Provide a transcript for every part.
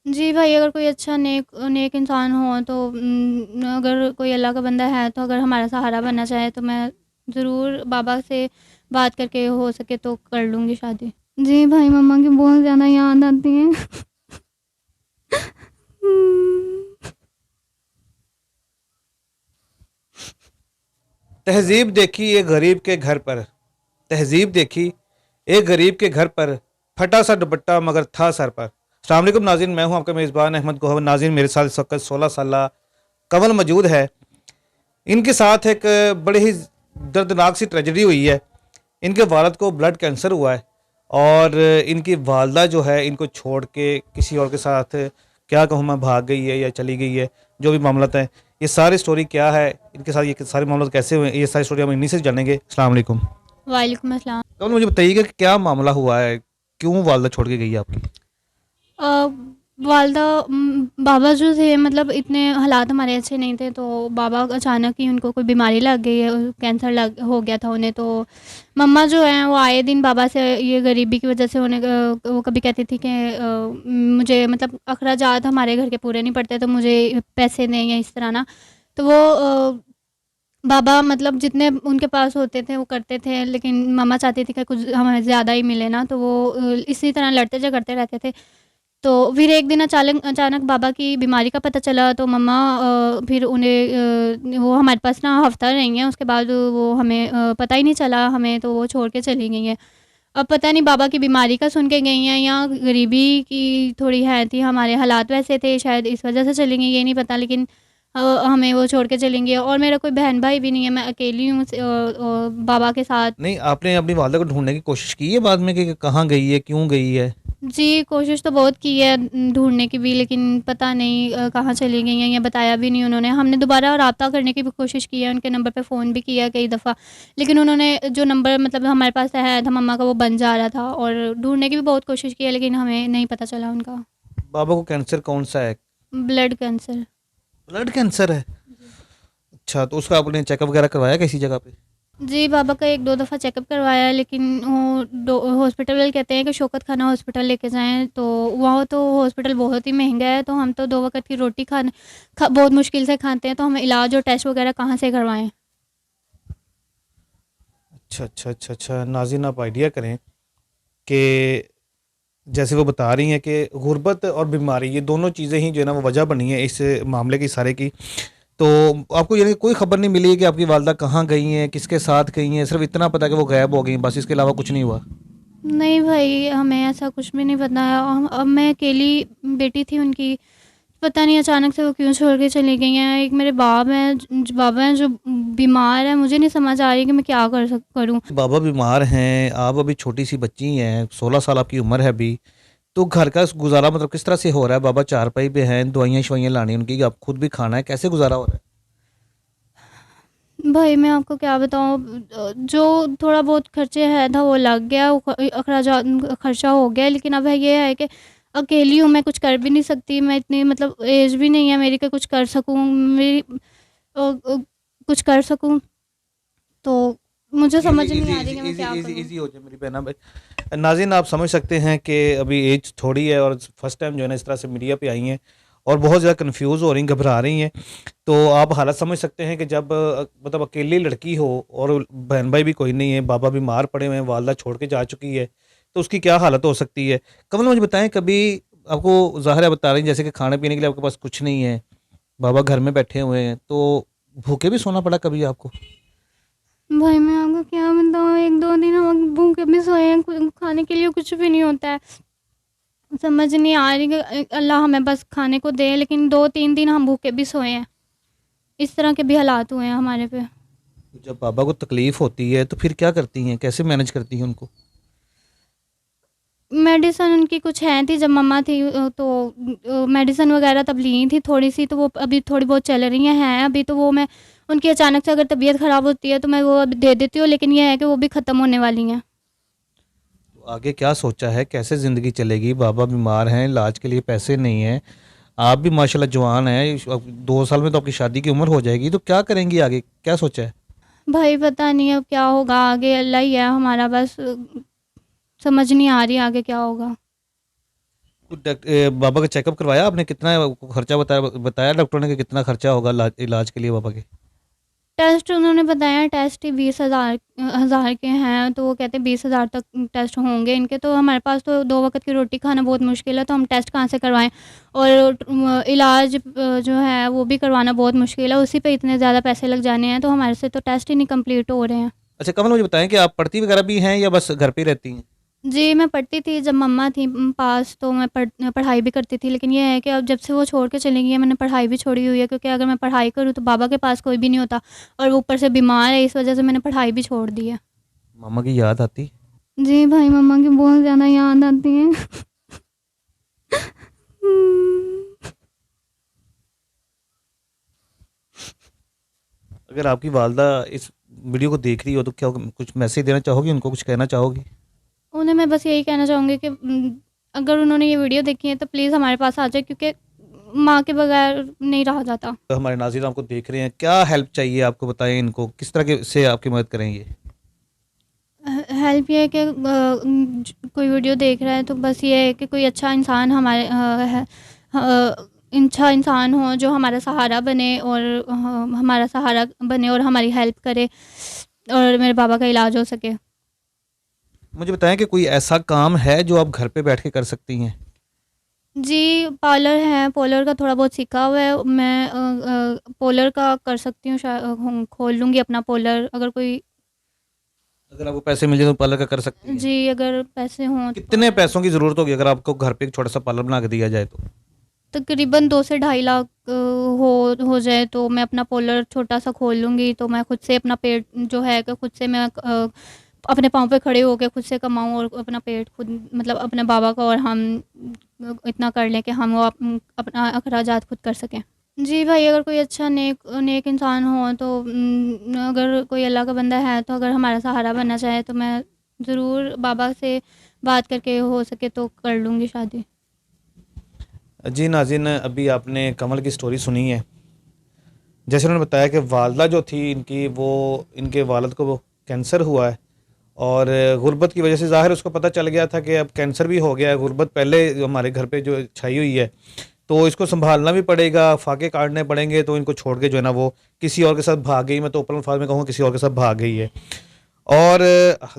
जी भाई, अगर कोई अच्छा नेक नेक इंसान हो तो अगर कोई अल्लाह का बंदा है तो अगर हमारा सहारा बनना चाहे तो मैं ज़रूर बाबा से बात करके हो सके तो कर लूँगी शादी। जी भाई, मम्मा की बहुत ज़्यादा याद आती है। तहजीब देखी एक गरीब के घर पर। तहजीब देखी एक गरीब के घर पर। फटा सा दुपट्टा मगर था सर पर। अस्सलाम वालेकुम नाज़रीन, मैं हूं आपका मेज़बान अहमद गोहर। नाज़रीन, मेरे साथ इस वक्त 16 साल कमल मौजूद है। इनके साथ एक बड़ी ही दर्दनाक सी ट्रेजेडी हुई है। इनके वालिद को ब्लड कैंसर हुआ है और इनकी वालदा जो है इनको छोड़ के किसी और के साथ, क्या कहूँ मैं, भाग गई है या चली गई है। जो भी मामला है, ये सारी स्टोरी क्या है, इनके साथ ये सारे मामला कैसे हुए, ये सारी स्टोरी हम इन्हीं से जानेंगे। अस्सलाम वालेकुम। वालेकुम अस्सलाम। तो मुझे बताइएगा कि क्या मामला हुआ है, क्यों वालदा छोड़ के गई है आपकी। अ, वालदा बाबा जो थे मतलब इतने हालात हमारे अच्छे नहीं थे, तो बाबा अचानक ही उनको कोई बीमारी लग गई है, कैंसर लग हो गया था उन्हें। तो मम्मा जो हैं वो आए दिन बाबा से ये गरीबी की वजह से उन्हें वो कभी कहती थी कि मुझे मतलब अखराजात हमारे घर के पूरे नहीं पड़ते तो मुझे पैसे दें या इस तरह ना। तो वो बाबा मतलब जितने उनके पास होते थे वो करते थे, लेकिन मम्मा चाहती थी कि कुछ हमें ज़्यादा ही मिले ना, तो वो इसी तरह लड़ते झगड़ते रहते थे। तो फिर एक दिन अचानक अचानक बाबा की बीमारी का पता चला, तो मम्मा फिर उन्हें वो हमारे पास ना हफ्ता रही हैं, उसके बाद वो हमें पता ही नहीं चला हमें, तो वो छोड़ के चली गई हैं। अब पता नहीं बाबा की बीमारी का सुन के गई हैं या गरीबी की थोड़ी है थी, हमारे हालात वैसे थे शायद इस वजह से चली गई, ये नहीं पता, लेकिन हमें वो छोड़ के चलेंगे। और मेरा कोई बहन भाई भी नहीं है, मैं अकेली हूँ बाबा के साथ। नहीं, आपने अपनी वालदा को ढूंढने की कोशिश की है बाद में कि कहाँ गई है, क्यों गई है। जी, कोशिश तो बहुत की है ढूँढने की भी, लेकिन पता नहीं कहाँ चली गई हैं, ये बताया भी नहीं उन्होंने। हमने दोबारा राब्ता करने की भी कोशिश की है, उनके नंबर पे फ़ोन भी किया कई दफ़ा, लेकिन उन्होंने जो नंबर मतलब हमारे पास है था मम्मा का, वो बंद जा रहा था, और ढूँढने की भी बहुत कोशिश की है, लेकिन हमें नहीं पता चला उनका। बाबा को कैंसर कौन सा है। Blood cancer. ब्लड कैंसर है। अच्छा, तो उसका आपने चेकअप वगैरह करवाया किसी जगह पे। जी, बाबा का 1-2 दफ़ा चेकअप करवाया, लेकिन वो डो हॉस्पिटल वाले कहते हैं कि शौकत खाना हॉस्पिटल लेके जाएँ, तो वहाँ तो हॉस्पिटल बहुत ही महँगा है, तो हम तो 2 वक़्त की रोटी बहुत मुश्किल से खाते हैं, तो हम इलाज और टेस्ट वग़ैरह कहाँ से करवाएँ? अच्छा अच्छा अच्छा अच्छा, नाज़रीन आप आइडिया करें कि जैसे वो बता रही हैं कि गुर्बत और बीमारी, ये दोनों चीज़ें ही जो है ना वो वजह बनी है इस मामले की सारे की। तो आपको यानी कोई खबर नहीं मिली है कि आपकी वालदा कहाँ गई हैं, किसके साथ गई हैं, सिर्फ इतना पता है कि वो गायब हो गई हैं, बस इसके अलावा कुछ नहीं हुआ। नहीं भाई, हमें ऐसा कुछ भी नहीं पता है। अब मैं अकेली बेटी थी उनकी, पता नहीं अचानक से वो क्यों छोड़ के चली गई हैं। एक मेरे बाबा हैं जो बीमार हैं, मुझे नहीं समझ आ रही कि मैं क्या करूँ? बाबा बीमार हैं, आप अभी छोटी सी बच्ची हैं, 16 साल आपकी उम्र है अभी। तो घर का गुजारा मतलब किस तरह से हो रहा है। बाबा चारपाई पे हैं, दवाइयाँ शवाइयाँ लानी उनकी, आप खुद भी खाना है, कैसे गुजारा हो रहा है। भाई मैं आपको क्या बताऊँ, जो थोड़ा बहुत खर्चे है था वो लग गया, वो अखराजात खर्चा हो गया, लेकिन अब है ये है कि अकेली हूँ, मैं कुछ कर भी नहीं सकती, मैं इतनी मतलब एज भी नहीं है मेरी कि कुछ कर सकूँ, मेरी कुछ कर सकूँ, तो मुझे इजी समझ नहीं इजी आ रही इजी कि मैं इजी क्या इजी करूँ। इजी हो जाए मेरी बहना भाई। नाज़रीन, आप समझ सकते हैं कि अभी एज थोड़ी है और फर्स्ट टाइम जो है ना इस तरह से मीडिया पे आई हैं और बहुत ज़्यादा कंफ्यूज हो रही हैं, घबरा रही हैं। तो आप हालत समझ सकते हैं कि जब मतलब अकेली लड़की हो और बहन भाई भी कोई नहीं है, बाबा बीमार पड़े हुए हैं, वालदा छोड़ के जा चुकी है, तो उसकी क्या हालत हो सकती है। कमल मुझे बताएं, कभी आपको ज़ाहिर बता रही हैं जैसे कि खाने पीने के लिए आपके पास कुछ नहीं है, बाबा घर में बैठे हुए हैं, तो भूखे भी सोना पड़ा कभी आपको। भाई मैं आपको क्या बताऊँ, 1-2 दिन हम भूखे भी सोए हैं, खाने के लिए कुछ भी नहीं होता है। समझ नहीं आ रही कि अल्लाह हमें बस खाने को दे, लेकिन 2-3 दिन हम भूखे भी सोए हैं। इस तरह के भी हालात हुए हैं हमारे पे। तो जब बाबा को तकलीफ होती है तो फिर क्या करती हैं, कैसे मैनेज करती हैं उनको। मेडिसिन उनकी कुछ है थी जब मम्मा थी, तो मेडिसिन वगैरह तब ली थी थोड़ी सी, तो वो अभी थोड़ी बहुत चल रही हैं अभी, तो वो मैं उनकी अचानक से अगर तबीयत ख़राब होती है तो मैं वो अभी दे देती हूँ, लेकिन ये है कि वो भी ख़त्म होने वाली हैं। तो आगे क्या सोचा है, कैसे ज़िंदगी चलेगी, बाबा बीमार हैं, इलाज के लिए पैसे नहीं हैं, आप भी माशाल्लाह जवान हैं, अब 2 साल में तो आपकी शादी की उम्र हो जाएगी, तो क्या करेंगी आगे, क्या सोचा है। भाई पता नहीं अब क्या होगा आगे, अल्लाह ही है हमारा, बस समझ नहीं आ रही आगे क्या होगा। बाबा का चेकअप करवाया आपने? कितना खर्चा बताया बताया डॉक्टर ने कि कितना खर्चा होगा इलाज के लिए बाबा के? टेस्ट उन्होंने बताया, टेस्ट ही 20,000 हज़ार के हैं, तो वो कहते हैं 20,000 तक टेस्ट होंगे इनके। तो हमारे पास तो 2 वक़्त की रोटी खाना बहुत मुश्किल है, तो हम टेस्ट कहाँ से करवाएँ? और इलाज जो है वो भी करवाना बहुत मुश्किल है, उसी पे इतने ज़्यादा पैसे लग जाने हैं, तो हमारे से तो टेस्ट ही नहीं कंप्लीट हो रहे हैं। अच्छा कमल, मुझे बताएं कि आप पढ़ती वगैरह भी हैं या बस घर पे ही रहती हैं? जी, मैं पढ़ती थी जब मम्मा थी पास, तो मैं पढ़ाई भी करती थी। लेकिन ये है कि अब जब से वो छोड़ के चली गई हैं, मैंने पढ़ाई भी छोड़ी हुई है, क्योंकि अगर मैं पढ़ाई करूँ तो बाबा के पास कोई भी नहीं होता, और वो ऊपर से बीमार है, इस वज़ह से मैंने पढ़ाई भी छोड़ दी है। मामा की याद आती? जी भाई, मम्मा की बहुत ज़्यादा याद आती है। अगर आपकी वालदा इस वीडियो को देख रही हो तो क्या कुछ मैसेज देना चाहोगी उनको, कुछ कहना चाहोगी? उन्हें मैं बस यही कहना चाहूँगी कि अगर उन्होंने ये वीडियो देखी है तो प्लीज़ हमारे पास आ जाए, क्योंकि माँ के बगैर नहीं रहा जाता। तो हमारे नाज़रीन आपको देख रहे हैं, क्या हेल्प चाहिए आपको, बताएं इनको किस तरह के से आपकी मदद करेंगे? हेल्प ये है कि कोई वीडियो देख रहा है तो बस ये है कि कोई अच्छा इंसान अच्छा इंसान हो जो हमारा सहारा बने, और हमारा सहारा बने और हमारी हेल्प करे, और मेरे बाबा का इलाज हो सके। मुझे बताएं कि कोई ऐसा काम है जो आप घर पे बैठ के कर सकती हैं? जी, पार्लर है, पार्लर का थोड़ा बहुत सीखा हुआ है। मैं पार्लर का कर सकती हूँ, खोल लूँगी अपना पार्लर, अगर कोई। अगर आपको पैसे मिल जाए तो पार्लर का कर सकती हैं? जी, अगर पैसे हों तो। कितने पैसों की ज़रूरत होगी अगर आपको घर पे एक छोटा सा पार्लर बना के दिया जाए तो? तकरीबन 2 से ढाई लाख हो जाए तो मैं अपना पार्लर छोटा-सा खोल लूँगी, तो मैं खुद से अपना पेट जो है कि खुद से मैं अपने पाँव पे खड़े होके खुद से कमाऊँ, और अपना पेट खुद, मतलब अपने बाबा का और हम इतना कर लें कि हम वो अपना अखराजात खुद कर सकें। जी भाई, अगर कोई अच्छा नेक नेक इंसान हो तो अगर कोई अल्लाह का बंदा है तो अगर हमारा सहारा बनना चाहे तो मैं ज़रूर बाबा से बात करके हो सके तो कर लूँगी शादी। जी नाज़रीन, अभी आपने कमल की स्टोरी सुनी है। जैसे उन्होंने बताया कि वालदा जो थी इनकी, वो इनके वालिद को वो कैंसर हुआ है, और गुर्बत की वजह से ज़ाहिर उसको पता चल गया था कि अब कैंसर भी हो गया है। गुर्बत पहले जो हमारे घर पे जो छाई हुई है, तो इसको संभालना भी पड़ेगा, फाके काटने पड़ेंगे, तो इनको छोड़ के जो है ना वो किसी और के साथ भाग गई। मैं तो ओपन अल्फाज में कहूँगा किसी और के साथ भाग गई है। और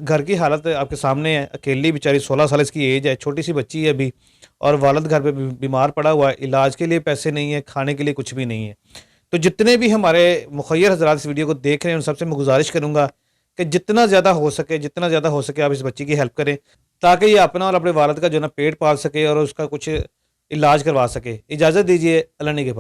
घर की हालत आपके सामने है, अकेली बेचारी, 16 साल इसकी एज है, छोटी सी बच्ची है अभी, और वालिद घर पे बीमार पड़ा हुआ है, इलाज के लिए पैसे नहीं है, खाने के लिए कुछ भी नहीं है। तो जितने भी हमारे मुखय्यर हजरात इस वीडियो को देख रहे हैं उन सबसे मैं गुजारिश करूंगा कि जितना ज़्यादा हो सके आप इस बच्ची की हेल्प करें, ताकि ये अपना और अपने वालिद का जो है ना पेट पाल सके और उसका कुछ इलाज करवा सके। इजाज़त दीजिए, अल्लाह ने के